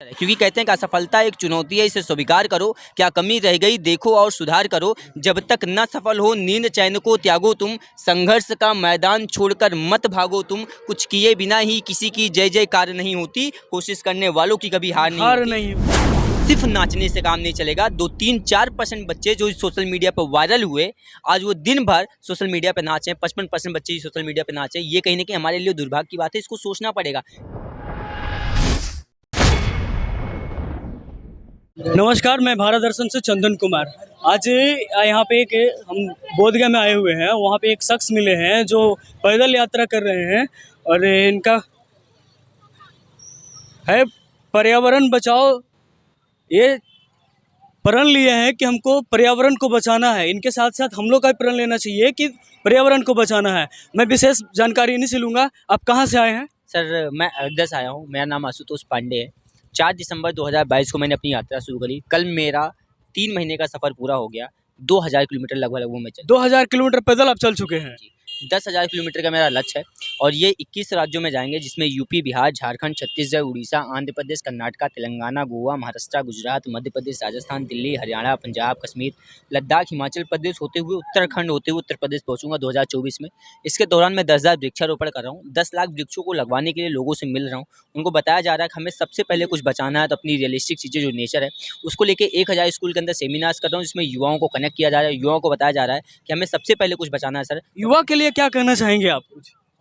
क्योंकि कहते हैं कि असफलता एक चुनौती है, इसे स्वीकार करो, क्या कमी रह गई देखो और सुधार करो, जब तक न सफल हो नींद चैन को त्यागो तुम, संघर्ष का मैदान छोड़कर मत भागो तुम, कुछ किए बिना ही किसी की जय जयकार नहीं होती, कोशिश करने वालों की कभी हार नहीं होती। सिर्फ नाचने से काम नहीं चलेगा। 2-3-4% बच्चे जो सोशल मीडिया पर वायरल हुए, आज वो दिन भर सोशल मीडिया पर नाचे, 55% बच्चे ही सोशल मीडिया पर नाचे, ये कहीं ना कहीं हमारे लिए दुर्भाग्य की बात है, इसको सोचना पड़ेगा। नमस्कार, मैं भारत दर्शन से चंदन कुमार। आज यहाँ पे एक हम बोधगया में आए हुए हैं। वहाँ पे एक शख्स मिले हैं जो पैदल यात्रा कर रहे हैं और इनका है पर्यावरण बचाओ। ये प्रण लिए हैं कि हमको पर्यावरण को बचाना है। इनके साथ साथ हम लोग का भी प्रण लेना चाहिए कि पर्यावरण को बचाना है। मैं विशेष जानकारी इन्हीं से लूँगा। आप कहाँ से आए हैं? सर, मैं अयोध्या से आया हूँ। मेरा नाम आशुतोष पांडे है। 4 दिसंबर 2022 को मैंने अपनी यात्रा शुरू करी। कल मेरा 3 महीने का सफ़र पूरा हो गया। 2000 किलोमीटर लगभग मैं चल 2000 किलोमीटर पैदल आप चल चुके हैं। 10,000 किलोमीटर का मेरा लक्ष्य है और ये 21 राज्यों में जाएंगे, जिसमें यूपी, बिहार, झारखंड, छत्तीसगढ़, उड़ीसा, आंध्र प्रदेश, कर्नाटका, तेलंगाना, गोवा, महाराष्ट्र, गुजरात, मध्य प्रदेश, राजस्थान, दिल्ली, हरियाणा, पंजाब, कश्मीर, लद्दाख, हिमाचल प्रदेश होते हुए उत्तराखंड होते हुए उत्तर प्रदेश पहुंचूंगा 2024 में। इसके दौरान मैं 10,000 वृक्षारोपण कर रहा हूँ। 10 लाख वृक्षों को लगवाने के लिए लोगों से मिल रहा हूँ। उनको बताया जा रहा है कि हमें सबसे पहले कुछ बचाना है, तो अपनी रियलिस्टिक चीज़ें जो नेचर है उसको लेकर 1000 स्कूल के अंदर सेमिनार्स कर रहा हूँ, जिसमें युवाओं को कनेक्ट किया जा रहा है। युवाओं को बताया जा रहा है कि हमें सबसे पहले कुछ बचाना है। सर, युवा के लिए क्या कहना चाहेंगे आप?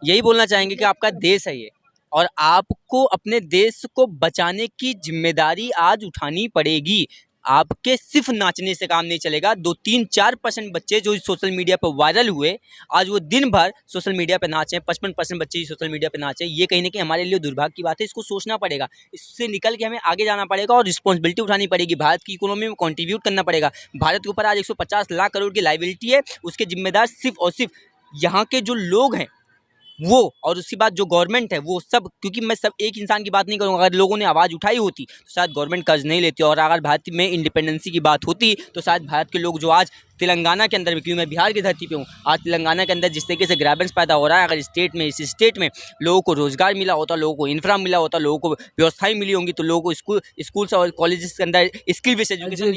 यही बोलना चाहेंगे कि आपका देश है ये, और आपको अपने देश को बचाने की जिम्मेदारी आज उठानी पड़ेगी। आपके सिर्फ नाचने से काम नहीं चलेगा। 2-3-4% बच्चे जो सोशल मीडिया पर वायरल हुए, आज वो दिन भर सोशल मीडिया पर नाचे, 55% बच्चे ही सोशल मीडिया पर नाचे, ये कहीं ना कहीं हमारे लिए दुर्भाग्य की बात है। इसको सोचना पड़ेगा, इससे निकल के हमें आगे जाना पड़ेगा और रिस्पॉन्सिबिलिटी उठानी पड़ेगी। भारत की इकोनॉमी में कॉन्ट्रीब्यूट करना पड़ेगा। भारत के ऊपर आज 150 लाख करोड़ की लायबिलिटी है, उसके जिम्मेदार सिर्फ और सिर्फ यहाँ के जो लोग हैं वो, और उसके बाद जो गवर्नमेंट है वो सब। क्योंकि मैं सब एक इंसान की बात नहीं करूँगा। अगर लोगों ने आवाज़ उठाई होती तो शायद गवर्नमेंट कर्ज नहीं लेती, और अगर भारत में इंडिपेंडेंसी की बात होती तो शायद भारत के लोग जो आज तेलंगाना के अंदर भी, क्योंकि मैं बिहार की धरती पे हूँ, आज तेलंगाना के अंदर जिस तरीके से ग्रावेंस पैदा हो रहा है, अगर इस स्टेट में लोगों को रोजगार मिला होता, लोगों को इंफ्रा मिला होता, लोगों को व्यवस्थाएं मिली होंगी, तो लोगों को स्कूल्स और कॉलेजेस के अंदर स्किल बेस्ड एजुकेशन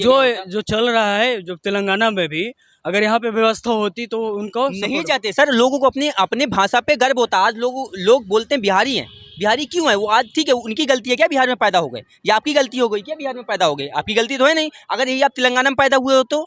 जो चल रहा है जो तेलंगाना में भी, अगर यहाँ पे व्यवस्था होती तो उनको नहीं चाहते। सर, लोगों को अपने अपने भाषा पे गर्व होता है। आज लोग बोलते हैं बिहारी हैं। बिहारी क्यों है वो? आज ठीक है, उनकी गलती है क्या बिहार में पैदा हो गए, या आपकी गलती हो गई क्या बिहार में पैदा हो गए? आपकी गलती तो है नहीं। अगर यही आप तेलंगाना में पैदा हुए हो तो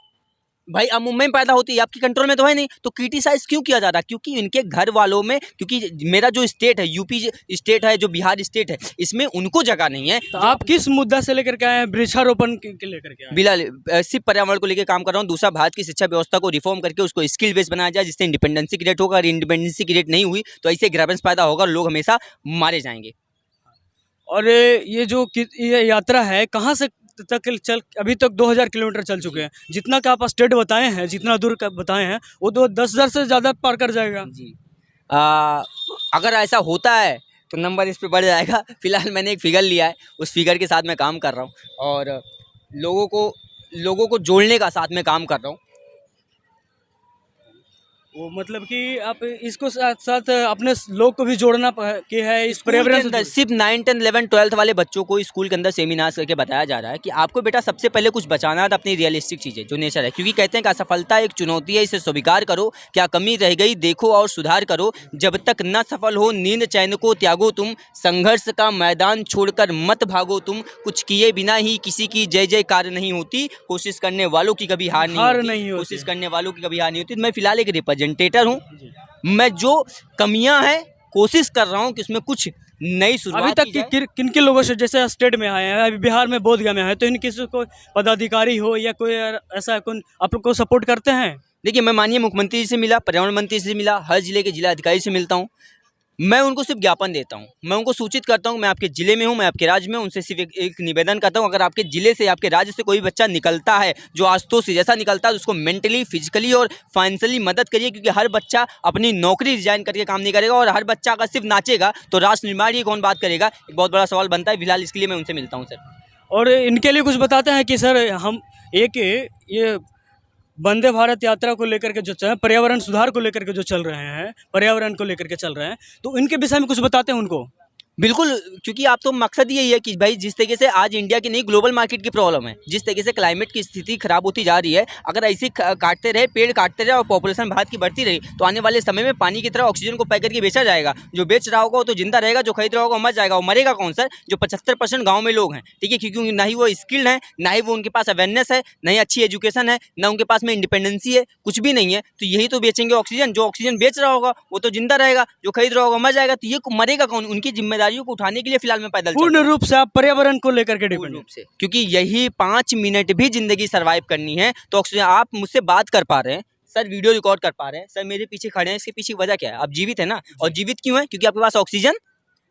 भाई, अब मुंबई में पैदा होती है, आपकी कंट्रोल में तो है नहीं, तो क्रिटिसाइज क्यों किया जा रहा है? क्योंकि इनके घर वालों में, क्योंकि मेरा जो स्टेट है, यूपी स्टेट है, जो बिहार स्टेट है, इसमें उनको जगह नहीं है। तो आप किस मुद्दा से लेकर के आए हैं? वृक्षारोपण के लेकर के आए हैं? बिल्कुल, सिर्फ पर्यावरण को लेकर काम कर रहा हूँ। दूसरा, भारत की शिक्षा व्यवस्था को रिफॉर्म करके उसको स्किल बेस्ड बनाया जाए, जिससे इंडिपेंडेंसी क्रिएट होगा। अगर इंडिपेंडेंसी क्रिएट नहीं हुई तो ऐसे ग्रेवेंस पैदा होगा और लोग हमेशा मारे जाएंगे। और ये यात्रा है कहाँ से तक चल, अभी तक 2000 किलोमीटर चल चुके हैं। जितना का आप स्टेट बताए हैं, जितना दूर का बताए हैं, वो 10,000 से ज़्यादा पार कर जाएगा जी। अगर ऐसा होता है तो नंबर इस पे बढ़ जाएगा। फिलहाल मैंने एक फिगर लिया है, उस फिगर के साथ मैं काम कर रहा हूँ, और लोगों को जोड़ने का साथ में काम कर रहा हूँ। वो मतलब कि आप इसको साथ साथ अपने लोग को भी जोड़ना कि है इस पर्यावरण से। सिर्फ 9, 10, 11, 12 वाले बच्चों को स्कूल के अंदर सेमिनार्स करके बताया जा रहा है कि आपको बेटा सबसे पहले कुछ बचाना है, तो अपनी रियलिस्टिक चीज़ें जो नेचर है। क्योंकि कहते हैं कि असफलता एक चुनौती है, इसे स्वीकार करो, क्या कमी रह गई देखो और सुधार करो, जब तक न सफल हो नींद चैन को त्यागो तुम, संघर्ष का मैदान छोड़कर मत भागो तुम, कुछ किए बिना ही किसी की जय जयकार नहीं होती, कोशिश करने वालों की कभी हार नहीं होती। कोशिश करने वालों की कभी हार नहीं होती। मैं फिलहाल एक रिप्रेजेंटेटर हूँ। मैं जो कमियां हैं कोशिश कर रहा हूं कि उसमें कुछ नई शुरुआत अभी तक किन किन लोगों से, जैसे स्टेट में आए हैं, अभी बिहार में बोधगया में है, तो इनके कोई पदाधिकारी हो या कोई ऐसा कौन आप लोग को सपोर्ट करते हैं? देखिए, मैं माननीय मुख्यमंत्री जी से मिला, पर्यावरण मंत्री से मिला, हर जिले के जिला अधिकारी से मिलता हूँ। मैं उनको सिर्फ ज्ञापन देता हूँ, मैं उनको सूचित करता हूँ मैं आपके ज़िले में हूँ, मैं आपके राज्य में हूँ। उनसे सिर्फ एक निवेदन करता हूँ, अगर आपके ज़िले से, आपके राज्य से कोई बच्चा निकलता है जो आशुतोष से जैसा निकलता है, तो उसको मेंटली, फिजिकली और फाइनेंशियली मदद करिए। क्योंकि हर बच्चा अपनी नौकरी रिजाइन करके काम नहीं करेगा, और हर बच्चा अगर सिर्फ नाचेगा तो राष्ट्र निर्माण की कौन बात करेगा? एक बहुत बड़ा सवाल बनता है। फिलहाल इसके लिए मैं उनसे मिलता हूँ सर। और इनके लिए कुछ बताते हैं कि सर, हम ये वंदे भारत यात्रा को लेकर के जो पर्यावरण सुधार को लेकर के जो चल रहे हैं, पर्यावरण को लेकर के चल रहे हैं, तो इनके विषय में कुछ बताते हैं उनको। बिल्कुल, क्योंकि आप तो मकसद यही है कि भाई जिस तरीके से आज इंडिया की नहीं ग्लोबल मार्केट की प्रॉब्लम है, जिस तरीके से क्लाइमेट की स्थिति खराब होती जा रही है, अगर ऐसे काटते रहे, पेड़ काटते रहे और पॉपुलेशन भारत की बढ़ती रही, तो आने वाले समय में पानी की तरह ऑक्सीजन को पैक करके बेचा जाएगा। जो बेच रहा होगा वो तो जिंदा रहेगा, जो खरीद रहा होगा वो मर जाएगा। वो मरेगा कौन सर? जो 75% गाँव में लोग हैं, ठीक है, क्योंकि ना ही वो स्किल्ड हैं, ना ही वो उनके पास अवेयरनेस है, ना ही अच्छी एजुकेशन है, ना उनके पास में इंडिपेंडेंसी है, कुछ भी नहीं है। तो यही तो बेचेंगे ऑक्सीजन। जो ऑक्सीजन बेच रहा होगा वो तो जिंदा रहेगा, जो खरीद रहा होगा मर जाएगा। तो ये मरेगा कौन? उनकी जिम्मेदारियों को उठाने के लिए फिलहाल मैं पैदल चल पूर्ण रहा हूं। रूप से आप पर्यावरण को लेकर के पूर्ण डिपेंड रूप से, क्योंकि यही 5 मिनट भी जिंदगी सरवाइव करनी है तो ऑक्सीजन। आप मुझसे बात कर पा रहे हैं सर, वीडियो रिकॉर्ड कर पा रहे हैं सर, मेरे पीछे खड़े हैं, इसके पीछे वजह क्या है? आप जीवित है ना, और जीवित क्यों है? क्योंकि आपके पास ऑक्सीजन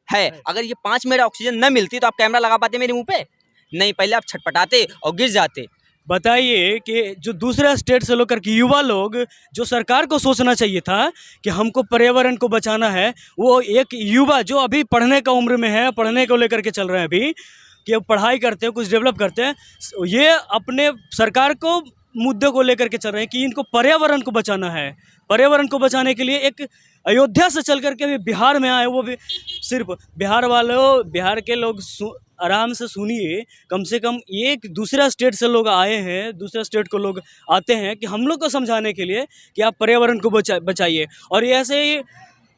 है। अगर ये 5 मिनट ऑक्सीजन न मिलती तो आप कैमरा लगा पाते मेरे मुंह पे? नहीं, पहले आप छटपटाते और गिर जाते। बताइए कि जो दूसरा स्टेट से लेकर के युवा लोग, जो सरकार को सोचना चाहिए था कि हमको पर्यावरण को बचाना है, वो एक युवा जो अभी पढ़ने का उम्र में है, पढ़ने को लेकर के चल रहे हैं अभी, कि अब पढ़ाई करते हैं, कुछ डेवलप करते हैं, ये अपने सरकार को मुद्दे को लेकर के चल रहे हैं कि इनको पर्यावरण को बचाना है। पर्यावरण को बचाने के लिए एक अयोध्या से चल करके भी बिहार में आए, वो भी सिर्फ बिहार वालों, बिहार के लोग आराम से सुनिए, कम से कम एक दूसरा स्टेट से लोग आए हैं, दूसरा स्टेट को लोग आते हैं कि हम लोग को समझाने के लिए कि आप पर्यावरण को बचाइए। और ये ऐसे ही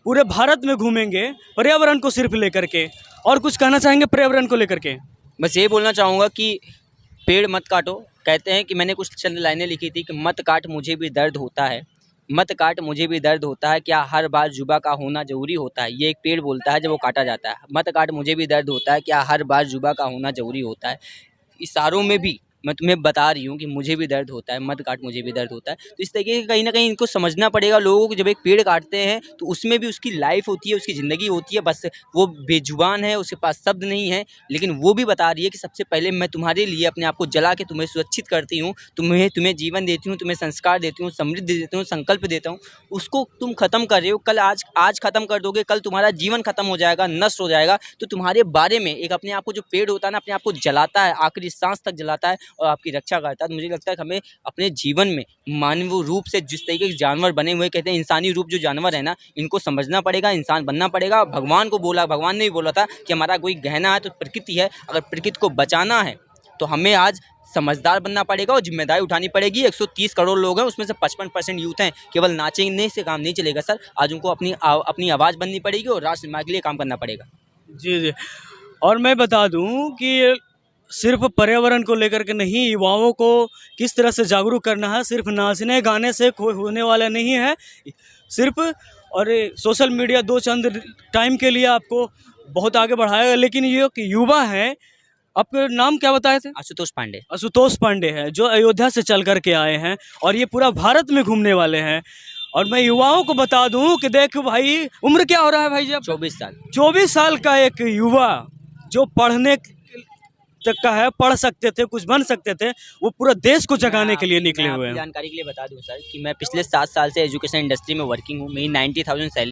पूरे भारत में घूमेंगे पर्यावरण को सिर्फ लेकर के। और कुछ कहना चाहेंगे पर्यावरण को लेकर के? बस ये बोलना चाहूँगा कि पेड़ मत काटो। कहते हैं कि मैंने कुछ चंद लाइनें लिखी थी कि मत काट मुझे भी दर्द होता है, मत काट मुझे भी दर्द होता है, क्या हर बार जुबा का होना ज़रूरी होता है? ये एक पेड़ बोलता है जब वो काटा जाता है। मत काट मुझे भी दर्द होता है, क्या हर बार जुबा का होना ज़रूरी होता है? इशारों में भी मैं तुम्हें बता रही हूँ कि मुझे भी दर्द होता है, मत काट मुझे भी दर्द होता है। तो इस तरीके से कहीं न कहीं इनको समझना पड़ेगा लोगों को। जब एक पेड़ काटते हैं तो उसमें भी उसकी लाइफ़ होती है, उसकी ज़िंदगी होती है। बस वो बेज़ुबान है, उसके पास शब्द नहीं है, लेकिन वो भी बता रही है कि सबसे पहले मैं तुम्हारे लिए अपने आप को जला के तुम्हें सुरक्षित करती हूँ, तुम्हें जीवन देती हूँ, तुम्हें संस्कार देती हूँ, समृद्धि देती हूँ, संकल्प देता हूँ। उसको तुम ख़त्म कर रहे हो। कल आज ख़त्म कर दोगे, कल तुम्हारा जीवन ख़त्म हो जाएगा, नष्ट हो जाएगा। तो तुम्हारे बारे में एक अपने आप को, जो पेड़ होता है ना, अपने आप को जलाता है, आखिरी सांस तक जलाता है और आपकी रक्षा करता है। तो मुझे लगता है कि हमें अपने जीवन में मानव रूप से जिस तरीके के जानवर बने हुए, कहते हैं इंसानी रूप जो जानवर है ना, इनको समझना पड़ेगा, इंसान बनना पड़ेगा। भगवान को बोला, भगवान ने भी बोला था कि हमारा कोई गहना है तो प्रकृति है। अगर प्रकृति को बचाना है तो हमें आज समझदार बनना पड़ेगा और जिम्मेदारी उठानी पड़ेगी। 130 करोड़ लोग हैं, उसमें से 55% यूथ हैं। केवल नाचने से काम नहीं चलेगा सर, आज उनको अपनी आवाज़ बननी पड़ेगी और राष्ट्र निर्माण के लिए काम करना पड़ेगा। जी, जी। और मैं बता दूं कि सिर्फ पर्यावरण को लेकर के नहीं, युवाओं को किस तरह से जागरूक करना है, सिर्फ नाचने गाने से कोई होने वाला नहीं है। सिर्फ और सोशल मीडिया दो चंद टाइम के लिए आपको बहुत आगे बढ़ाएगा, लेकिन ये कि युवा है, आपका नाम क्या बताए थे? आशुतोष पांडे। आशुतोष पांडे है, जो अयोध्या से चल कर के आए हैं और ये पूरा भारत में घूमने वाले हैं। और मैं युवाओं को बता दूं कि देख भाई, उम्र क्या हो रहा है भाई? जब 24 साल। 24 साल का एक युवा जो पढ़ने तक का है, पढ़ सकते थे, कुछ बन सकते थे, वो पूरा देश को जगाने के लिए निकले मैं हुए आपकी हैं। जानकारी के लिए बता दूं सर कि मैं पिछले 7 साल से एजुकेशन इंडस्ट्री में वर्किंग हूँ। मेरी 90,000 सैलरी